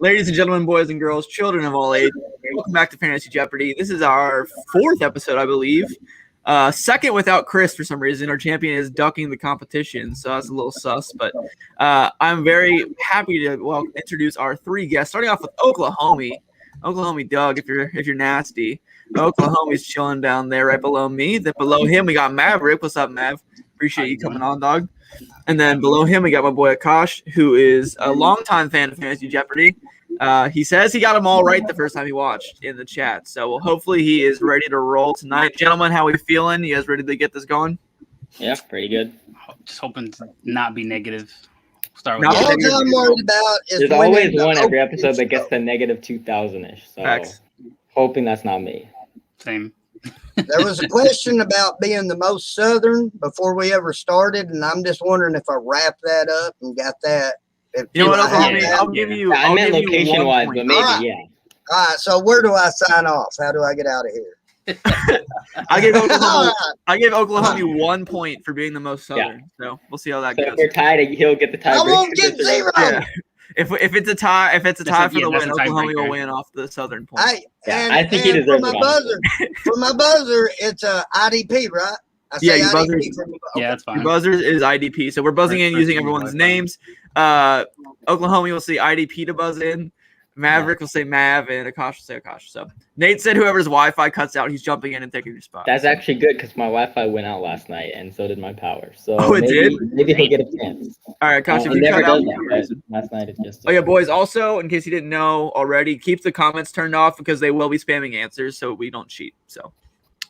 Ladies and gentlemen, boys and girls, children of all ages, welcome back to Fantasy Jeopardy. This is our fourth episode, I believe. Second without Chris for some reason. Our champion is ducking the competition, so that's a little sus. But I'm very happy to introduce our three guests, starting off with Oklahoma. Oklahoma Doug, if you're nasty. Oklahoma's chilling down there right below me. Then below him, we got Maverick. What's up, Mav? Appreciate you coming on, dog. And then below him, we got my boy Akash, who is a longtime fan of Fantasy Jeopardy. He says he got them all right the first time he watched in the chat. So hopefully he is ready to roll tonight. Gentlemen, how are we feeling? You guys ready to get this going? Yeah, pretty good. Just hoping to not be negative. All I'm worried about is there's always one every episode that gets the negative 2,000-ish. So Facts. Hoping that's not me. Same. There was a question about being the most southern before we ever started, and I'm just wondering if I wrapped that up and got that. You know what, Oklahoma? I'll give you. I meant location-wise, but maybe, yeah. All right, so where do I sign off? How do I get out of here? I gave Oklahoma 1 point for being the most southern. Yeah. So we'll see how that goes. If we're tied, he'll get the tie. I won't get zero. Yeah. If it's a tie, for the win, Oklahoma will win off the southern point. I think he deserves it. For my buzzer, it's a IDP, right? Your buzzer. Yeah, that's fine. Your buzzer is IDP, so we're buzzing in using everyone's names. Oklahoma will say IDP to buzz in. Maverick will say Mav, and Akash will say Akash. So Nate said whoever's Wi-Fi cuts out, he's jumping in and taking your spot. That's actually good because my Wi-Fi went out last night, and so did my power. So did? Maybe he'll get a chance. All right, Akash, if you never cut out. Last night it just. Oh yeah, boys. Also, in case you didn't know already, keep the comments turned off because they will be spamming answers, so we don't cheat. So,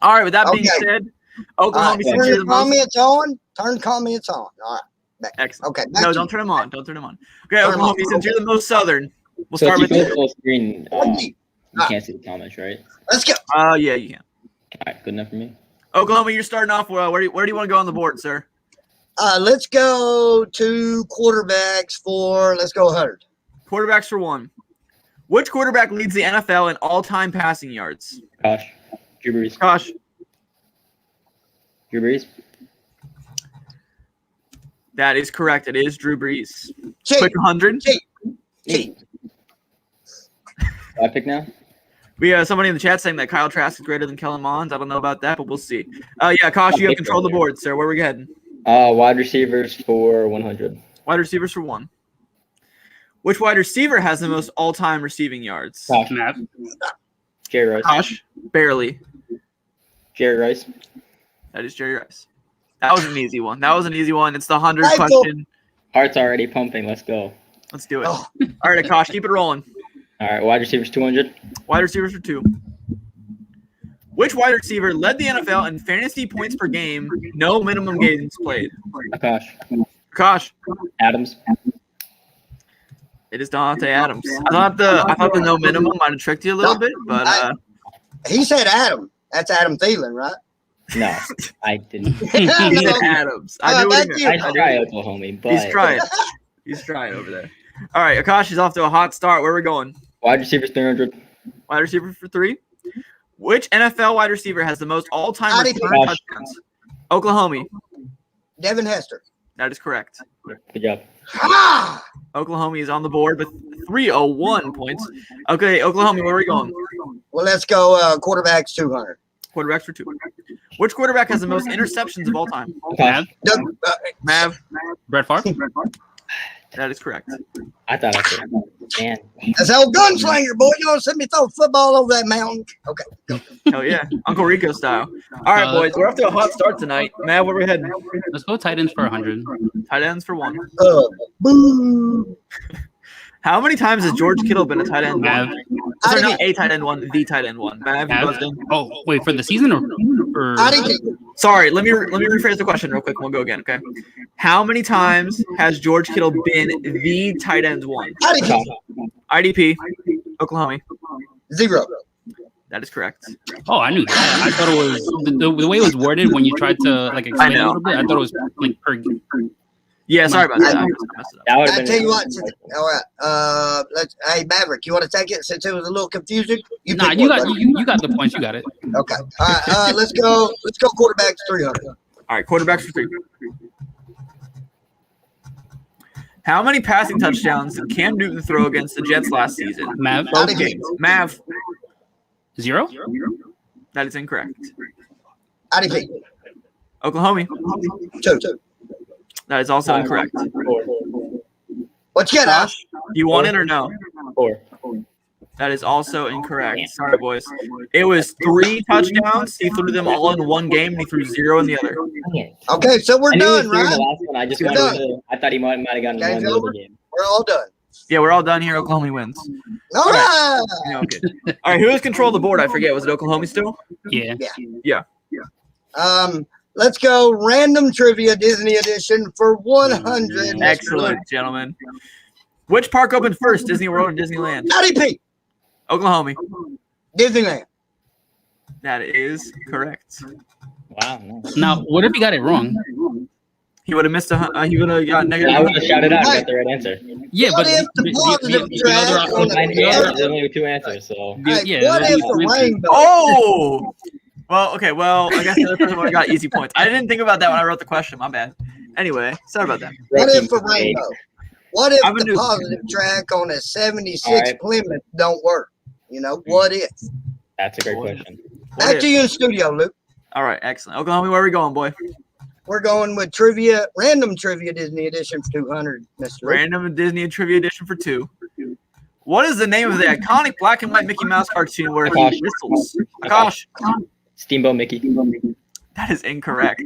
all right. With that being said, Oklahoma. Turn comments on. Turn comments on. All right. Excellent. Okay. No, don't turn them on. Don't turn them on. Okay, Oklahoma, since you're the most southern, we'll start with you. Full screen, you can't see the comments, right? Let's go. Yeah, you can. All right, good enough for me. Oklahoma, you're starting off. Where do you want to go on the board, sir? Let's go to quarterbacks for. Let's go 100. Quarterbacks for 1. Which quarterback leads the NFL in all-time passing yards? Gosh, Drew Brees. Gosh. Drew Brees. That is correct. It is Drew Brees. Quick 100. I pick now. We have somebody in the chat saying that Kyle Trask is greater than Kellen Mond. I don't know about that, but we'll see. Yeah, Kosh, you have control of the board, sir. Where are we heading? Wide receivers for 100. Wide receivers for 1. Which wide receiver has the most all-time receiving yards? Kosh. Jerry Rice. Kosh, barely. Jerry Rice. That is Jerry Rice. That was an easy one. It's the 100 question. Heart's already pumping. Let's go. Let's do it. All right, Akash, keep it rolling. All right, wide receivers 200. Wide receivers for 2. Which wide receiver led the NFL in fantasy points per game, no minimum games played? Akash. Adams. It is Davante Adams. I thought the no minimum might have tricked you a little bit, but he said Adam. That's Adam Thielen, right? No, I didn't. He said Adams. I knew what he meant. I try Oklahoma, but he's trying. He's trying over there. All right, Akash is off to a hot start. Where are we going? Wide receivers 300. Wide receiver for 3. Which NFL wide receiver has the most all-time return touchdowns? Oklahoma. Devin Hester. That is correct. Good job. Oklahoma is on the board with 301 points. Okay, Oklahoma, where are we going? Well, let's go quarterbacks 200. Quarterbacks for 2. Which quarterback has the most interceptions of all time? Mav. Brett Favre. That is correct. I thought I could. Man. That's old gunslinger, boy. You want to send me throw a football over that mountain? Okay. Go. Hell yeah. Uncle Rico style. All right, boys. We're off to a hot start tonight. Mav, where are we heading? Let's go tight ends for 100. Tight ends for 1. Boo. How many times has George Kittle been a tight end? Mav. Sorry, not a tight end 1, the tight end 1. Mav, oh, wait, for the season or Sorry, let me rephrase the question real quick. We'll go again, okay? How many times has George Kittle been the tight end 1? IDP. Oklahoma. 0. That is correct. Oh, I knew that. I thought it was the way it was worded when you tried to explain it a little bit. I thought it was per. Yeah, sorry about that. I tell you what. All right. Hey, Maverick, you want to take it since it was a little confusing? You got the points. You got it. Okay. All right. Let's go. Let's go. Quarterbacks 300. All right. Quarterbacks for 3. How many passing touchdowns did Cam Newton throw against the Jets last season? Mav. Both games. Mav. 0. That is incorrect. IDP. Oklahoma. 2. That is also incorrect. 4. What you got, Ash? You want it or no? 4. That is also incorrect. Sorry, boys. It was 3 touchdowns. He threw them all in one game, and he threw 0 in the other. Okay, so we're I knew he was done, through right? the last one. I just You're wanted done. to. I thought he might have gotten Game's one the over? other game. We're all done. Yeah, we're all done here. Oklahoma wins. All right. Yeah, okay. All right, who has control of the board? I forget. Was it Oklahoma still? Yeah. Let's go random trivia Disney edition for 100. Excellent, gentlemen. Which park opened first, Disney World or Disneyland? IDP. Oklahoma. Disneyland. That is correct. Wow. Nice. Now, what if you got it wrong? He would have missed he would have got negative. I would have shouted out and got the right answer. Yeah, What but if the positive track on There's only 2 answers, so. Hey, Yeah, what that's if the a answer. rainbow? Oh! Well, okay, well, I guess the other person would have got easy points. I didn't think about that when I wrote the question. My bad. Anyway, sorry about that. What if a rainbow? What if I'm a the new- positive track on a 76 All right. Plymouth don't work? You know, what if? That's a great question. What Back if? to you in studio, Luke. All right, excellent. Oklahoma, where are we going, boy? We're going with trivia, random trivia Disney edition for 200, Mr. Luke. Random Disney Trivia Edition for 2. What is the name of the iconic black and white Mickey Mouse cartoon where he Akash. whistles? Akash. Steamboat Mickey. That is incorrect.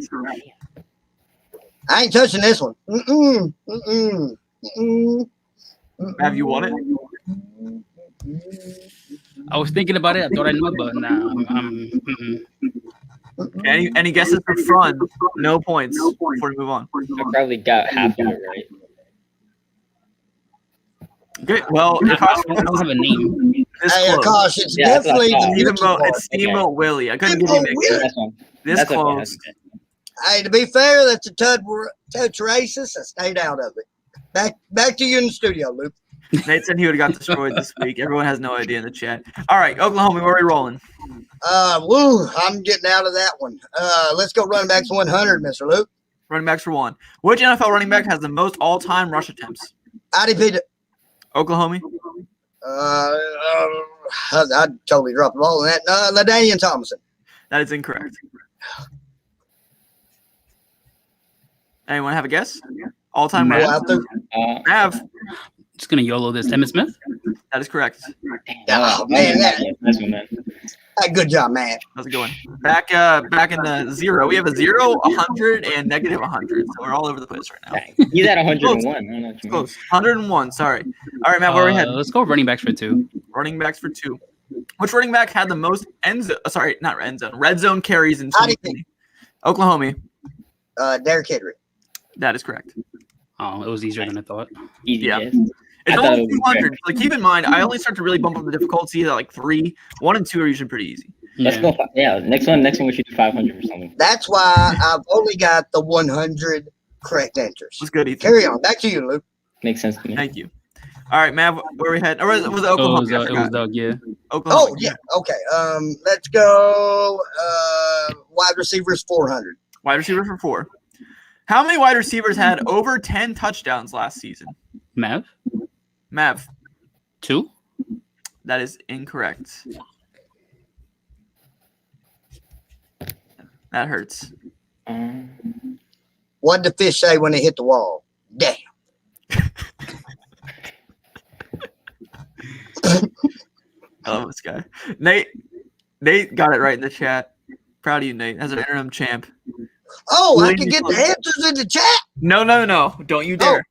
I ain't touching this one. Have you won it? I was thinking about it. I thought I knew it, but nah. Any guesses for fun? No points before we move on. I probably got half of it right. Good. Well, I Akash don't have a name. this Hey, close. Akash, it's Yeah, that's what I definitely the thought. Mickey Steamboat, part. it's Steamboat Willie. I couldn't give you a Steamboat mix. Willie? That's one. This That's okay, close. that's okay. Hey, to be fair, that's a touch racist. I stayed out of it. Back to you in the studio, Luke. Nate said he would have got destroyed this week. Everyone has no idea in the chat. All right, Oklahoma, where are we rolling? I'm getting out of that one. Let's go running backs 100, Mr. Luke. Running backs for 1. Which NFL running back has the most all-time rush attempts? IDP. Oklahoma. I totally dropped the ball on that. LaDainian Thomason. That is incorrect. Anyone have a guess? All-time Go rush. out there. Mav. Just gonna YOLO this. Emmitt Smith. That is correct. Oh, man, Nice one, man. Hey, good job, man. How's it going? Back in the 0. We have a 0, 100, and negative 100. So we're all over the place right now. Dang. He's at 101. I don't know what you mean. Close. 101. Sorry. All right, Matt. Where are we heading? Let's go running backs for 2. Running backs for 2. Which running back had the most red zone carries in 2020? Oklahoma. Derrick Henry. That is correct. Oh, it was easier than I thought. Easy Yeah. guess. It's I thought only it was 200. Like, keep in mind, I only start to really bump up the difficulty at like 3. 1 and 2 are usually pretty easy. Let's go. Yeah, next one we should do 500 or something. That's why I've only got the 100 correct answers. What's good, Ethan? Carry on. Back to you, Luke. Makes sense to me. Thank you. All right, Mav, where we head? Or was it Oklahoma? It was Doug. Yeah. Oklahoma. Oh, yeah. Okay. Let's go wide receivers 400. Wide receiver for 4. How many wide receivers had over 10 touchdowns last season? Mav. 2. That is incorrect. That hurts. What did the fish say when they hit the wall? Damn. I love this guy. Nate got it right in the chat. Proud of you, Nate. As an interim champ. Oh, I Really can get the close. answers in the chat. No. Don't you dare.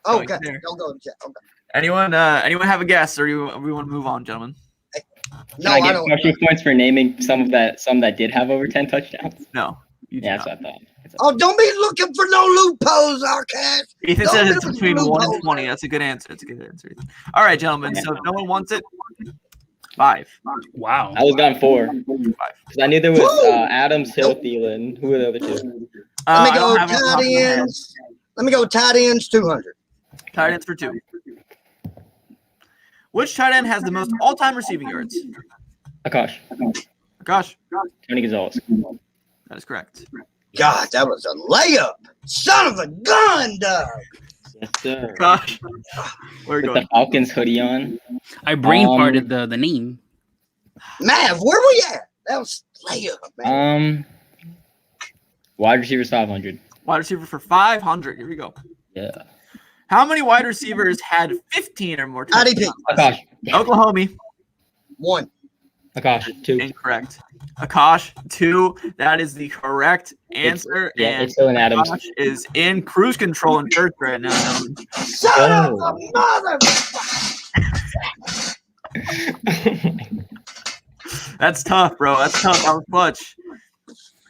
Don't Okay. you dare. Don't go in the chat. Okay. Anyone have a guess, or we want to move on, gentlemen? No, Can I I get don't. partial points for naming some that did have over 10 touchdowns? No. You do Yeah, not. that's what I thought. Oh, don't be looking for no loopholes, Arcash. Ethan Don't says do it's it. between 1 and 20. That's a good answer. All right, gentlemen. So if no one wants it, 5. Wow. I was gone 4. Because I knew there was Adams, Hill, Thielen. Who were the other 2? Let me I go don't have it off the top tight of my head. ends. Let me go tight ends 200. Tight ends for 2. Which tight end has the most all-time receiving yards? Akash. Gosh, Tony Gonzalez. that is correct. God, that was a layup. Son of a gun, Doug. Yes, sir. Gosh, where are we With going? the Falcons hoodie on. I brain farted the name. Mav, where we at? That was layup, man. Wide receivers 500. Wide receiver for 500. Here we go. Yeah. How many wide receivers had 15 or more IDP. touchdowns? Akash. Oklahoma. 1. Akash, 2. Incorrect. Akash, 2. That is the correct answer. It's still an Adams. Akash is in cruise control in third right now. Son of a mother! That's tough, bro. That's tough. That was clutch.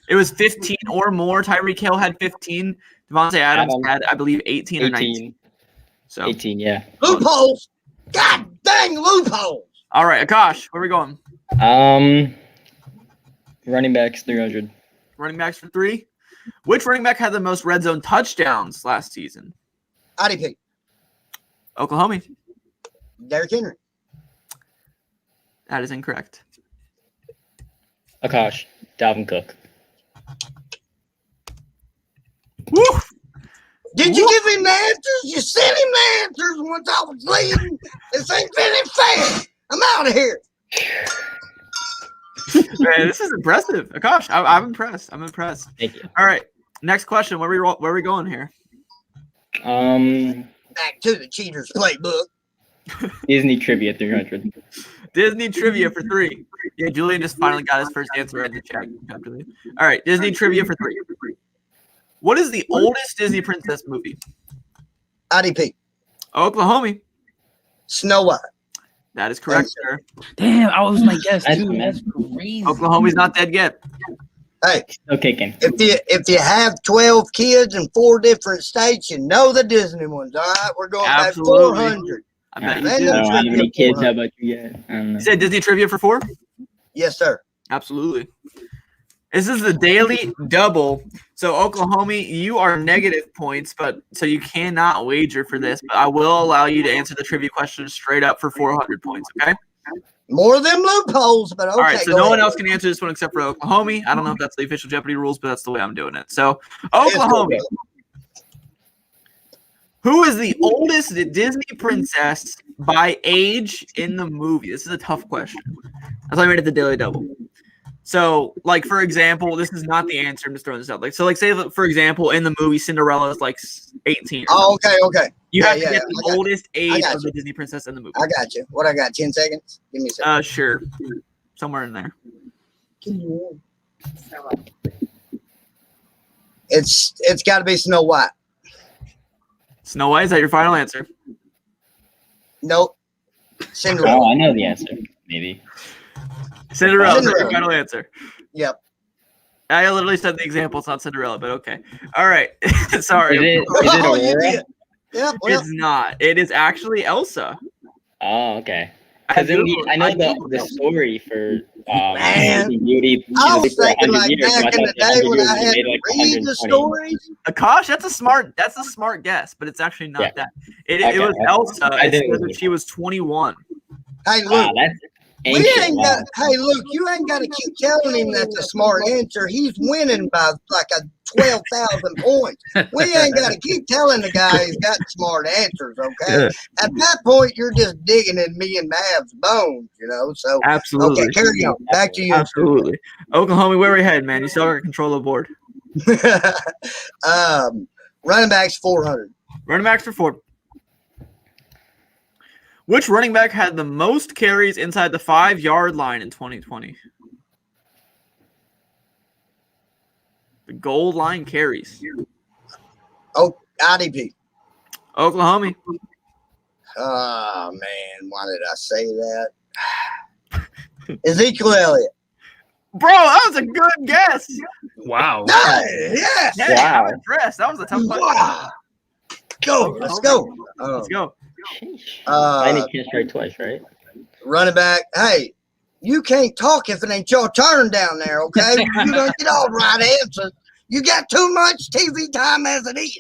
It was 15 or more. Tyreek Hill had 15. Devontae Adams had, I believe, 18 or 19. So 18, yeah. Loopholes! God dang loopholes! all right, Akash, where are we going? Running backs 300. Running backs for 3. Which running back had the most red zone touchdowns last season? IDP. Oklahoma. Derrick Henry. That is incorrect. Akash, Dalvin Cook. Woo! Did you give him the answers? You sent him the answers once I was leaving. This ain't very fair. I'm out of here. Man, this is impressive. Akash, I'm impressed. I'm impressed. Thank you. All right, next question. Where are we going here? Back to the cheaters playbook. Disney trivia 300. Disney trivia for 3. Yeah, Julian just finally got his first answer in the chat. All right, Disney trivia for 3. What is the oldest Disney princess movie? IDP. Oklahoma. Snow White. That is correct, sir. Damn, I was my guess That's too. mad. That's crazy. Oklahoma's not dead yet. Hey, Still kicking. if you have 12 kids in 4 different states, you know the Disney ones. All right, we're going Absolutely. back 400. I bet I you Man, don't do. know how many trivia kids. 400. How about you? Yeah. I don't know. You said Disney trivia for 4? Yes, sir. Absolutely. This is the daily double. So Oklahoma, you are negative points, but so you cannot wager for this. But I will allow you to answer the trivia question straight up for 400 points. Okay. More of them loopholes, but okay. All right. So go no one ahead. else can answer this one except for Oklahoma. I don't know if that's the official Jeopardy rules, but that's the way I'm doing it. So Oklahoma, who is the oldest Disney princess by age in the movie? This is a tough question. That's why I made it the daily double. So, like, for example, this is not the answer. I'm just throwing this out. Like, say, for example, in the movie, Cinderella is like 18. Oh, okay. You Yeah, have to yeah, get I the got oldest age got of the Disney princess in the movie. I got you. What I got? 10 seconds? Give me a second. Sure. Somewhere in there. It's got to be Snow White. Snow White, is that your final answer? Nope. Cinderella. Oh, I know the answer. Maybe. Cinderella is that your final answer. Yep. I literally said the example. It's not Cinderella, but okay. All right. Sorry. Is it Oh, you Aurora? did. Yep. Well, It's not. It is actually Elsa. Oh, okay. Because I know the story for Man. Sleeping Beauty. I was for 100 thinking like years, back so in I the thought day 100 when years I they had made to like read the 120. stories. Akash, that's a smart guess, but it's actually not Yeah. that. It Okay. was Elsa. I It didn't said know. that she was 21. Hey, Wow, look. that's We ancient. ain't Wow. got. Hey, look. You ain't got to keep telling him that's a smart answer. He's winning by like 12,000 points. We ain't got to keep telling the guy he's got smart answers. Okay. Yeah. At that point, you're just digging in me and Mav's bones. So Absolutely. okay, carry on. Back to you. Absolutely. Oklahoma, where are we headed, man? You still got control of the board. Running backs 400. Running backs for 4. Which running back had the most carries inside the 5-yard line in 2020? The goal line carries. Oh, IDP. Oklahoma. Oh man, why did I say that? Ezekiel Elliott. Bro, that was a good guess. Wow. Yeah. Hey, Wow. I'm impressed. That was a tough question. Wow. Go. Let's go. Let's go. I need to strike twice, right? Running back. Hey, you can't talk if it ain't your turn down there, okay? You don't get all right answers. You got too much TV time as it is.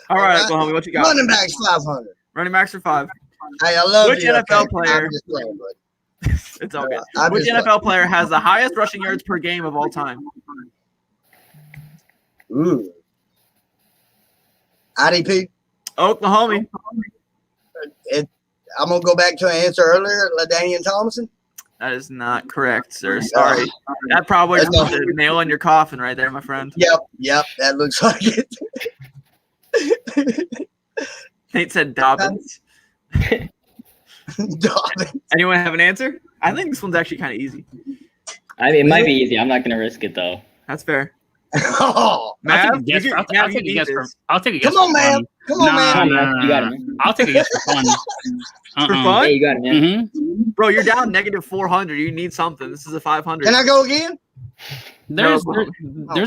All right, Oklahoma, what you got? Running backs 500. Running backs for 5. Hey, I love Which you. NFL okay? player- I'm just playing, buddy. It's all good. I'm Which just NFL player has the highest rushing yards per game of all time? Ooh. IDP. Oklahoma. I'm gonna go back to an answer earlier. LaDainian Thompson. That is not correct, sir. Sorry. That probably put a nail in your coffin right there, my friend. Yep. That looks like it. Nate said Dobbins. Dobbins. Anyone have an answer? I think this one's actually kind of easy. I mean, it might be easy. I'm not gonna risk it though. That's fair. Oh, Mav, I'll take a guess for come on, man. Come on, man. You got it, man. I'll take a guess for fun. For fun? Yeah, you got it, man. Mm-hmm. Bro, you're down -400. You need something. This is a 500. Can I go again? There's No. a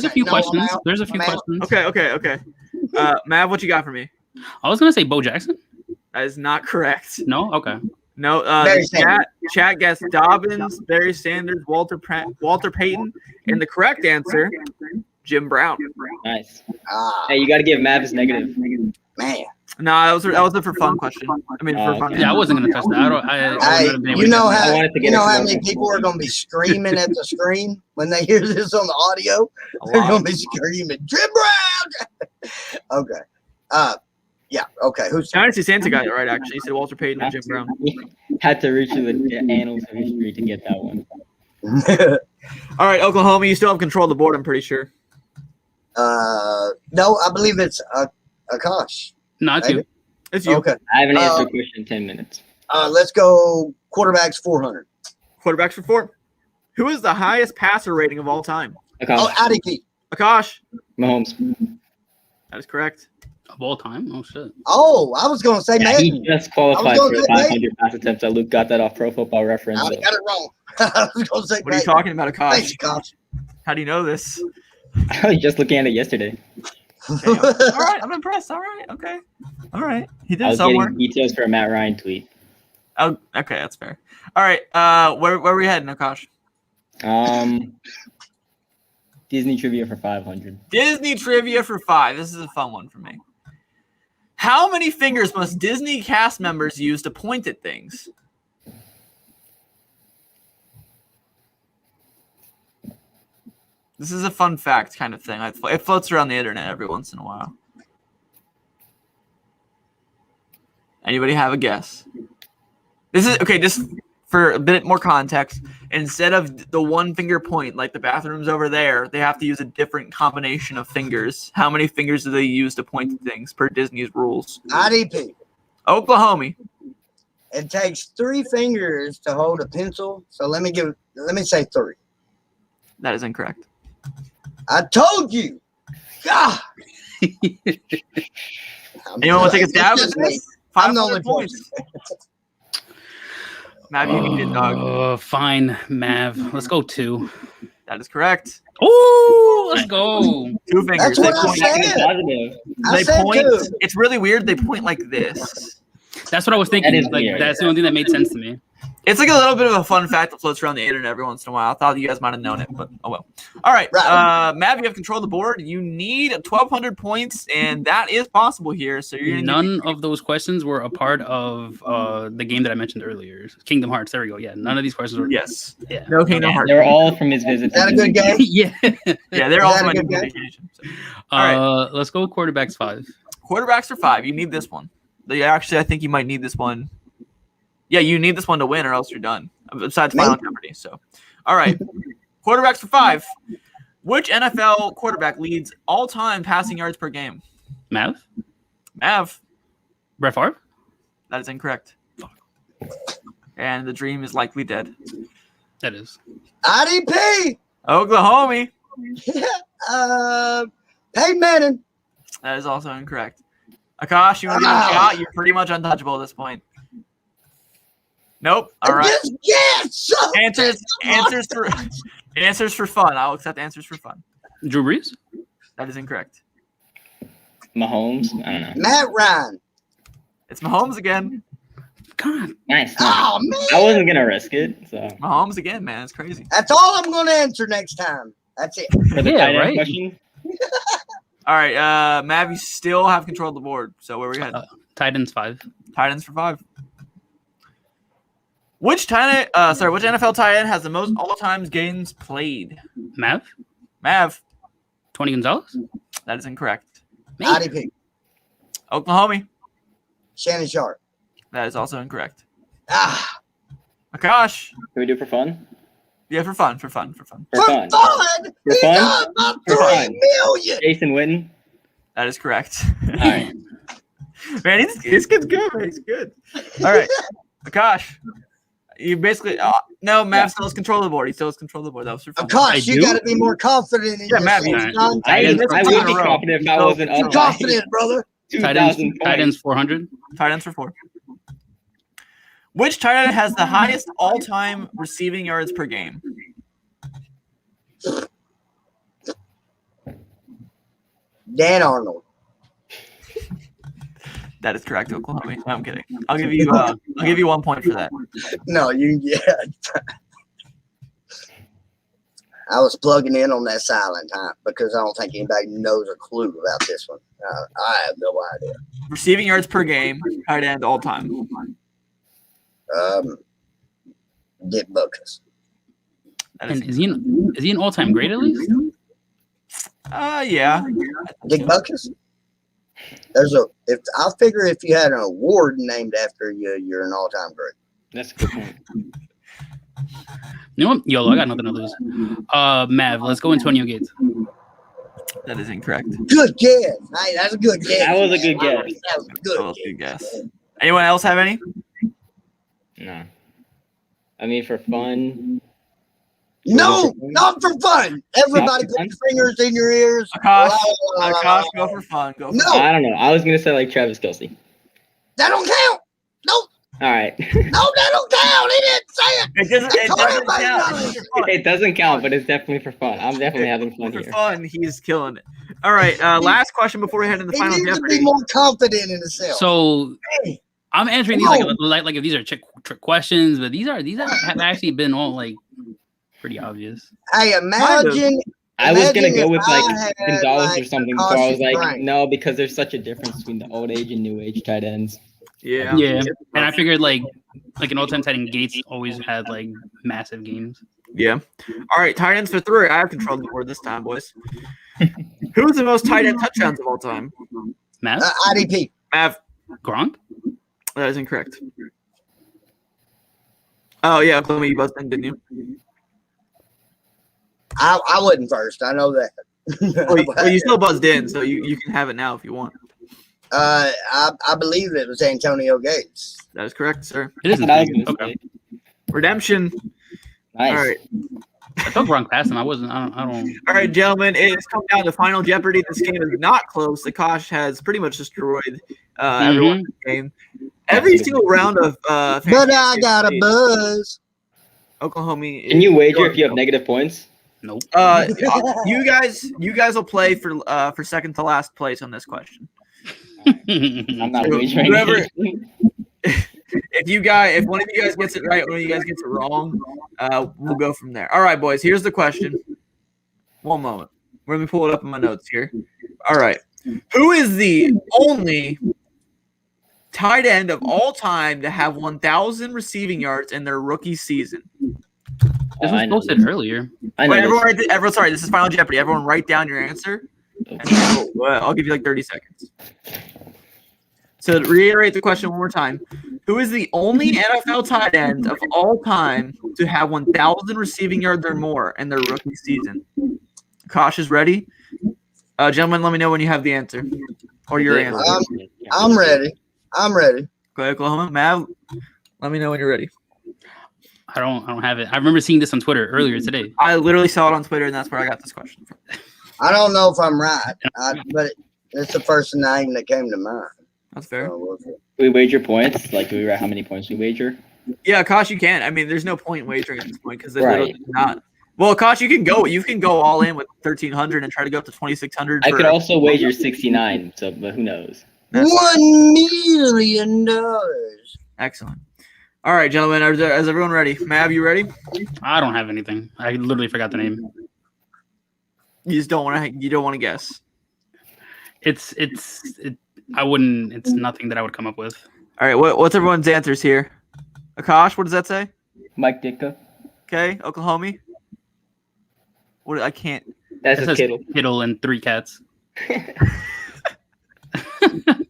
few No, questions. I'm out. There's a few I'm out. questions. Okay. Mav, what you got for me? I was gonna say Bo Jackson. That is not correct. No, okay. No, Barry chat guessed Dobbins, Barry Sanders, Walter Payton, and the correct answer, Jim Brown. Nice. Ah, Hey, you got to give Mavis negative. man. No, that was a for fun question. I mean, for fun. Okay. Yeah, I wasn't gonna touch that. I Hey, wouldn't have been able you to know guess I how wanted to get you know it how closer. many people are gonna be screaming at the screen when they hear this on the audio? They're gonna be screaming, Jim Brown. Okay. Yeah. Okay. Who's Dynasty Santa got it right, actually. He said Walter Payton and Jim Brown. Had to reach through the annals of history to get that one. All right, Oklahoma, you still have control of the board, I'm pretty sure. No, I believe it's Akash. No, it's you. Maybe? It's you. Okay. I haven't answered a question in 10 minutes. Let's go quarterbacks 400. Quarterbacks for 4. Who is the highest passer rating of all time? Akash, Oh, IDP. Akash. Mahomes. That is correct. Of all time? Oh shit. Oh, I was gonna say Yeah, he Madden. just qualified I was for gonna say 500 pass attempts. That Luke got that off Pro Football Reference. I so. got it wrong. I was gonna say What are you Madden. talking about, Thanks, Akash? Coach. How do you know this? I was just looking at it yesterday. Damn. All right, I'm impressed. All right, okay. All right. He I did was somewhere. getting details for a Matt Ryan tweet. Oh, okay, that's fair. All right, where are we heading, Akash? Disney trivia for 500. Disney trivia for 5. This is a fun one for me. How many fingers must Disney cast members use to point at things? This is a fun fact kind of thing. It floats around the internet every once in a while. Anybody have a guess? This is okay. Just for a bit more context, instead of the one finger point, like the bathrooms over there, they have to use a different combination of fingers. How many fingers do they use to point to things per Disney's rules? IDP. Oklahoma. It takes 3 fingers to hold a pencil. So let me say 3. That is incorrect. I told you. God. Anyone want to take a stab? It's just me. 500 I'm the only points. Mav, you need it, dog. Oh, fine, Mav. Let's go 2. That is correct. Oh, let's go. 2 fingers. That's what I point. said. Positive. I They said point. 2. It's really weird. They point like this. That's what I was thinking. That is Like weird. that's the only thing that made sense to me. It's like a little bit of a fun fact that floats around the internet every once in a while. I thought you guys might have known it, but oh well. All right, Right. Mav, you have control of the board. You need 1,200 points, and that is possible here. So you're gonna None of those questions were a part of the game that I mentioned earlier. Kingdom Hearts. There we go. Yeah, none of these questions were. yes, Yeah. no Kingdom Yeah, Hearts. they were all from his visit. Is that a good game? yeah. Yeah, they're Is all that a my good game? vacation. So. All Let's go quarterbacks 5. Quarterbacks are 5. You need this one. Actually, I think you might need this one. Yeah, you need this one to win, or else you're done. Besides Final Jeopardy. So, all right, quarterbacks for 5. Which NFL quarterback leads all-time passing yards per game? Mav. Mav. Brett Favre. That is incorrect. And the dream is likely dead. That is. IDP. Oklahoma. Peyton Manning. That is also incorrect. Akash, you want to give it a shot? You're pretty much untouchable at this point. Nope. All right. Yes. Answers for fun. I'll accept answers for fun. Drew Brees. That is incorrect. Mahomes. I don't know. Matt Ryan. It's Mahomes again. God. Nice. Oh man. I wasn't gonna risk it. So Mahomes again, man. It's crazy. That's all I'm going to answer next time. That's it. for the Yeah, tight end right. question, All right. Mav, you still have control of the board. So where we heading? Titans 5. Tight ends for 5. Which NFL tight end has the most all-time games played? Mav. Mav. 20 Gonzalez. That is incorrect. IDP. Oklahoma. Shannon Sharp. That is also incorrect. Ah, Akash. Can we do it for fun? Yeah, for fun. For fun. For For fun. He's fun? on about For 3 fun. million. Jason Witten. That is correct. All right. Man, this kid's good. Man. He's good. All right. Akash. You basically no, Mav still has control of the board. He still has control of the board. That was for fun. Akash, you got to be more confident in Mav, yourself. you- son. I Tight would ends be in a row. confident if I wasn't Be up by confident, brother. 2,000 Tight ends points. 400. Tight ends for 4. Which tight end has the highest all-time receiving yards per game? Dan Arnold. That is correct, Oklahoma. No, I'm kidding. I'll give you 1 point for that. No, I was plugging in on that silent time because I don't think anybody knows a clue about this one. I have no idea. Receiving yards per game, tight end all time. Dick Buckus. That is, And is he an all-time great at least? yeah. Dick Buckus? I figure if you had an award named after you, you're an all-time great. That's a good point. You know what? YOLO, I got nothing to lose. Mav, let's go Antonio Gates. That is incorrect. Good guess. Hey, that's a good guess. That was a good guess. That was a That good was a good guess. Anyone else have any? No. I mean, for fun. No, not for fun. Everybody put your fingers in your ears. Akash, go for fun. Go for No. fun. I don't know. I was going to say like Travis Kelce. That don't count. Nope. All right. No, that don't count. He didn't say it. It doesn't count. It's for fun. It doesn't count, but it's definitely for fun. I'm definitely having fun For here. fun, he's killing it. All right, last question before we head into the He final needs to Jeopardy. be more confident in himself. So Hey. I'm answering these like if these are trick questions, but these have actually been all like pretty obvious. Hey, imagine. I was going to Imagine go if with I like had, Gonzalez like, or something before I was like, Cautious no, because there's such a difference between the old age and new age tight ends. Yeah. Yeah, and I figured like an all-time tight end, Gates always had like massive games. Yeah. All right, tight ends for 3. I have control of the board this time, boys. Who's the most tight end touchdowns of all time? Mav, IDP. Mav. Gronk. That is incorrect. Oh, yeah, Oklahoma, you buzzed in, didn't you? I wasn't first. I know that. Well, you still buzzed in, so you can have it now if you want. I believe it was Antonio Gates. That is correct, sir. It isn't. That's what I was gonna Okay. say. Redemption. Nice. All right. I thought Gronk passed him. I don't. All right, gentlemen, it's come down to Final Jeopardy. This game is not close. Akash has pretty much destroyed everyone in the game. Every single round of But I got a buzz. Oklahoma. Can you wager if you have negative points? Nope. You guys will play for second to last place on this question. I'm not wagering. Whoever- If one of you guys gets it right, one of you guys gets it wrong, we'll go from there. All right, boys. Here's the question. One moment. Let me pull it up in my notes here. All right. Who is the only tight end of all time to have 1,000 receiving yards in their rookie season? This was I know posted earlier. I know. Wait, everyone, sorry, this is Final Jeopardy. Everyone write down your answer. And I'll give you like 30 seconds. So to reiterate the question one more time, who is the only NFL tight end of all time to have 1,000 receiving yards or more in their rookie season? Kosh is ready. Gentlemen, let me know when you have the answer or your answer. I'm ready. I'm ready. Go ahead, Oklahoma. Mav, let me know when you're ready. I don't have it. I remember seeing this on Twitter earlier today. I literally saw it on Twitter, and that's where I got this question from. I don't know if I'm right, but it's the first name that came to mind. That's fair. We wager points. Like, do we write how many points we wager? Yeah, Kosh, you can. I mean, there's no point wagering at this point because there's Right. literally not. Well, Kosh, you can go all in with 1,300 and try to go up to 2,600. I could also wager 69. So, but who knows? $1 million. Excellent. All right, gentlemen, is everyone ready? Mav, you ready? I don't have anything. I literally forgot the name. You just don't want to. You don't want to guess. I wouldn't. It's nothing that I would come up with. All right, what's everyone's answers here? Akash, what does that say? Mike Ditka. Okay, Oklahoma. What? I can't. That's It a says Kittle. Kittle and 3 cats.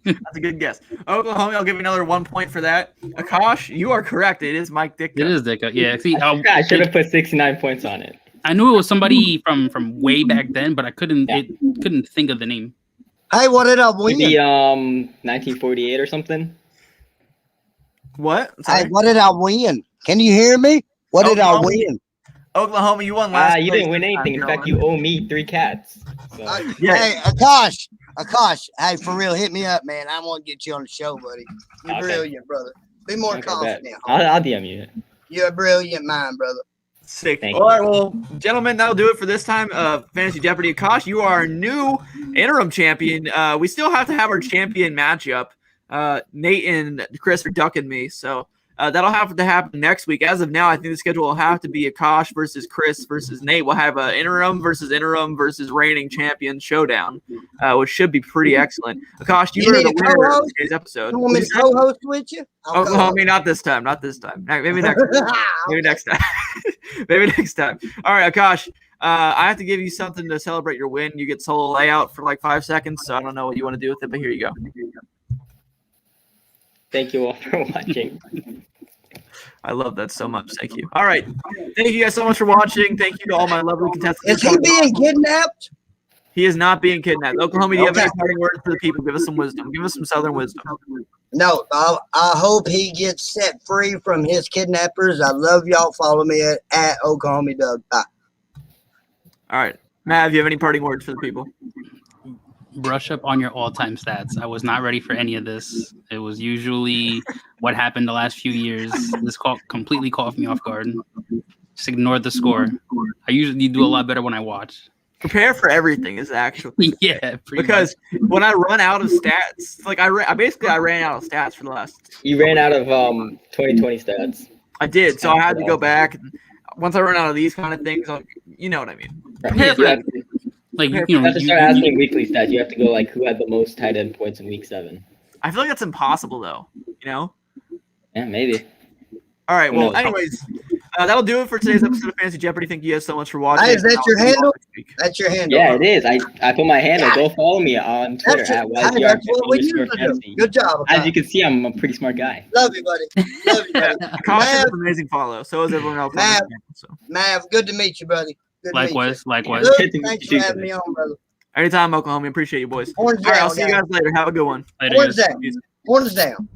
That's a good guess. Oklahoma, I'll give you another 1 point for that. Akash, you are correct. It is Mike Ditka. It is Ditka. Yeah. See, I should have put 69 points on it. I knew it was somebody from way back then, but I couldn't think of the name. Hey, what did I win? Maybe 1948 or something. What? Hey, Sorry. what did I win? Can you hear me? What did I win? Oklahoma, you won last. You place didn't win this time, anything. In fact, gentlemen. you owe me 3 cats. So. Yeah. Hey, Akash, hey, for real, hit me up, man. I want to get you on the show, buddy. You're Okay. brilliant, brother. Be more Okay, confident. bet. I'll DM you. You're a brilliant mind, brother. Sick. Thank All right, well, gentlemen, that'll do it for this time of Fantasy Jeopardy. Akash, you are our new interim champion. We still have to have our champion matchup. Nate and Chris are ducking me, so that'll have to happen next week. As of now, I think the schedule will have to be Akash versus Chris versus Nate. We'll have an interim versus reigning champion showdown, which should be pretty excellent. Akash, you are need the a winner of co-host? today's episode. You want me to co-host with you? Oklahoma, not this time. Not this time. Maybe next time. Maybe next time. Maybe next time. All right, Akash. I have to give you something to celebrate your win. You get solo layout for like 5 seconds, so I don't know what you want to do with it, but here you go. Thank you all for watching. I love that so much. Thank you. All right. Thank you guys so much for watching. Thank you to all my lovely contestants. Is he being kidnapped? He is not being kidnapped. Oklahoma, do you have Okay. any parting words for the people? Give us some wisdom. Give us some Southern wisdom. No, I hope he gets set free from his kidnappers. I love y'all. Follow me at Oklahoma Doug. Bye. All right. Matt, do you have any parting words for the people? Brush up on your all-time stats. I was not ready for any of this. It was usually what happened the last few years. This completely caught me off guard. Just ignored the score. I usually do a lot better when I watch. Prepare for everything is actually Yeah, because when I run out of stats, like I ran out of stats for the last. You ran out of 2020 stats. I did, so I had to go back. And once I run out of these kind of things, you know what I mean. Yeah, You have to, like you you know, have to start asking weekly stats. You have to go like who had the most tight end points in week 7. I feel like that's impossible though. You know. Yeah, maybe. All right. Who Well, knows? anyways, that'll do it for today's episode of Fantasy Jeopardy. Thank you guys so much for watching. Hey, is that your I'll see you all handle? next week. That's your handle. Yeah, it is. I put my handle. Yeah. Go follow me on Twitter That's, at hey, that's what we used to do. YGR_fantasy. Good job. As you can see, I'm a pretty smart guy. Love you, buddy. Love you, buddy. Akash is an amazing follow. So is everyone else. On Mav. this channel, so. Mav, good to meet you, buddy. Good to likewise. meet you. Good Luke, to meet thanks you for too, having me on, brother. Anytime, Oklahoma. Appreciate you, boys. Horns All right. down, I'll see you guys later. Have a good one. Later, Horns guys. down. Horns down.